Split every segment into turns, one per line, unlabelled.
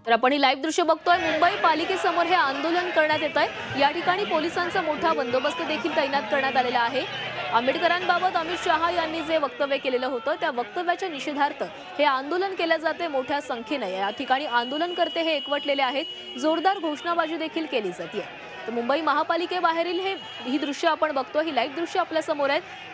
तर आपण ही लाईव्ह दृश्य बघतोय। मुंबई पालिकेसमोर हे आंदोलन करण्यात येत आहे। या ठिकाणी पोलिसांचा मोठा बंदोबस्त देखील तैनात करण्यात आलेला आहे। आंबेडकरांबाबत अमित शहा यांनी जे वक्तव्य केलेलं होतं त्या वक्तव्याच्या निषेधार्थ हे आंदोलन केले जाते। मोठ्या संख्येने या ठिकाणी आंदोलनकर्ते हे एकवटलेले आहेत। जोरदार घोषणाबाजी देखील केली जाते। तर मुंबई महापालिकेबाहेरील ही दृश्य आपण बघतोय। ही लाईव्ह दृश्य आपल्या समोर आहेत।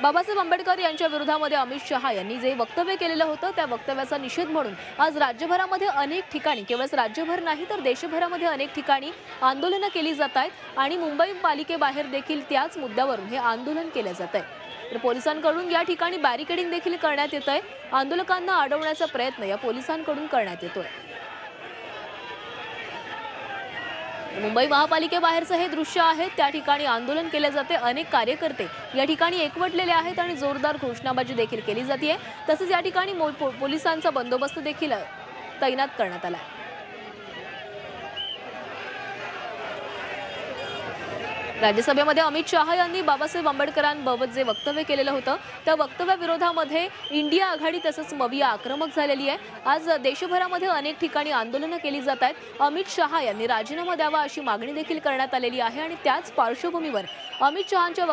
बाबासाहेब आंबेडकर यांच्या विरोधामध्ये अमित शहा यांनी जे वक्तव्य केलेलं होतं त्या वक्तव्याचा निषेध म्हणून आज राज्यभरामध्ये अनेक ठिकाणी, केवळ राज्यभर नाही तर देशभरामध्ये अनेक ठिकाणी आंदोलनं केली जात आहेत आणि मुंबई पालिकेबाहेर देखील त्याच मुद्द्यावरून हे आंदोलन केले जात आहे। तर पोलिसांकडून या ठिकाणी बॅरिकेडिंग देखील करण्यात येत आहे। आंदोलकांना अडवण्याचा प्रयत्न या पोलिसांकडून करण्यात येतोय। मुंबई महापालिकेबाहेरचं हे दृश्य आहे। त्या ठिकाणी आंदोलन केले जाते। अनेक कार्यकर्ते या ठिकाणी एकवटलेले आहेत आणि जोरदार घोषणाबाजी देखील केली जाते। तसेच या ठिकाणी पोलिसांचा बंदोबस्त देखील तैनात करण्यात आला आहे। राज्यसभेमध्ये अमित शहा यांनी बाबासाहेब आंबेडकरांबाबत जे वक्तव्य केलेलं होतं त्या वक्तव्याविरोधामध्ये इंडिया आघाडी तसंच मविया आक्रमक झालेली आहे। आज देशभरामध्ये अनेक ठिकाणी आंदोलनं केली जात आहेत। अमित शहा यांनी राजीनामा द्यावा अशी मागणी देखील करण्यात आलेली आहे आणि त्याच पार्श्वभूमीवर अमित शहांच्या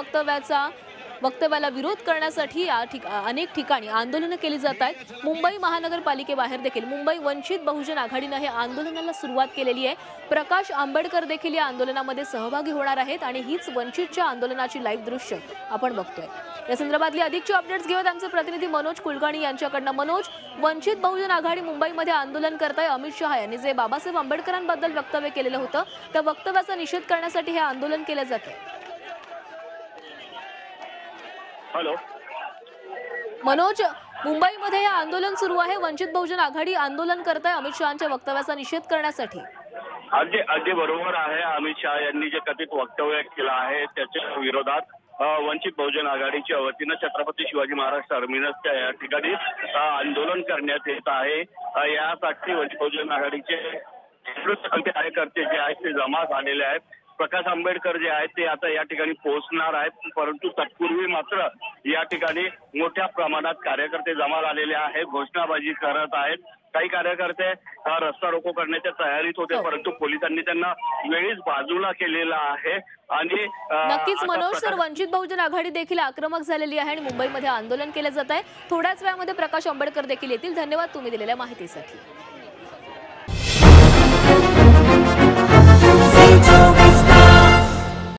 वक्तव्याला विरोध करण्यासाठी अनेक ठिकाणी आंदोलनं केली जात आहेत। मुंबई महानगरपालिकेबाहेर देखील मुंबई वंचित बहुजन आघाडीने हे आंदोलनाला सुरुवात केलेली आहे। प्रकाश आंबेडकर देखील या आंदोलनामध्ये सहभागी होणार आहेत आणि हीच वंचितच्या आंदोलनाची लाईव्ह दृश्य आपण बघतोय। या संदर्भातली अधिकची अपडेट्स घेऊयात आमचे प्रतिनिधी मनोज कुलकर्णी यांच्याकडनं। मनोज, वंचित बहुजन आघाडी मुंबईमध्ये आंदोलन करताय। अमित शहा यांनी जे बाबासाहेब आंबेडकरांबद्दल वक्तव्य केलेलं होतं त्या वक्तव्याचा निषेध करण्यासाठी हे आंदोलन केले जाते।
हॅलो
मनोज, मुंबईमध्ये हे आंदोलन सुरू आहे। वंचित बहुजन आघाडी आंदोलन करत आहे अमित शहांच्या वक्तव्याचा निषेध करण्यासाठी।
अगदी बरोबर आहे। अमित शहा यांनी जे कथित वक्तव्य केलं आहे त्याच्या विरोधात वंचित बहुजन आघाडीच्या वतीनं छत्रपती शिवाजी महाराज टर्मिनसच्या या ठिकाणी आंदोलन करण्यात येत आहे। यासाठी वंचित बहुजन आघाडीचे कार्यकर्ते जे आहेत ते जमा झालेले आहेत। प्रकाश आंबेडकर जे आहेत ते आता या ठिकाणी पोहोचणार आहेत, परंतु तत्पूर्वी मात्र या ठिकाणी मोठ्या प्रमाणात कार्यकर्ते जमा झालेले आहेत, घोषणाबाजी करत आहेत। काही कार्यकर्ते रस्ता रोको करण्याच्या तयारीत होते, परंतु पोलिसांनी त्यांना वेळीच बाजूला केलेला आहे। आणि
नक्कीच मनोज, तर वंचित बहुजन आघाडी देखील आक्रमक झालेली आहे आणि मुंबईमध्ये आंदोलन केले जात आहे। थोड्याच वेळामध्ये प्रकाश आंबेडकर देखील येतील। धन्यवाद तुम्ही दिलेल्या माहितीसाठी।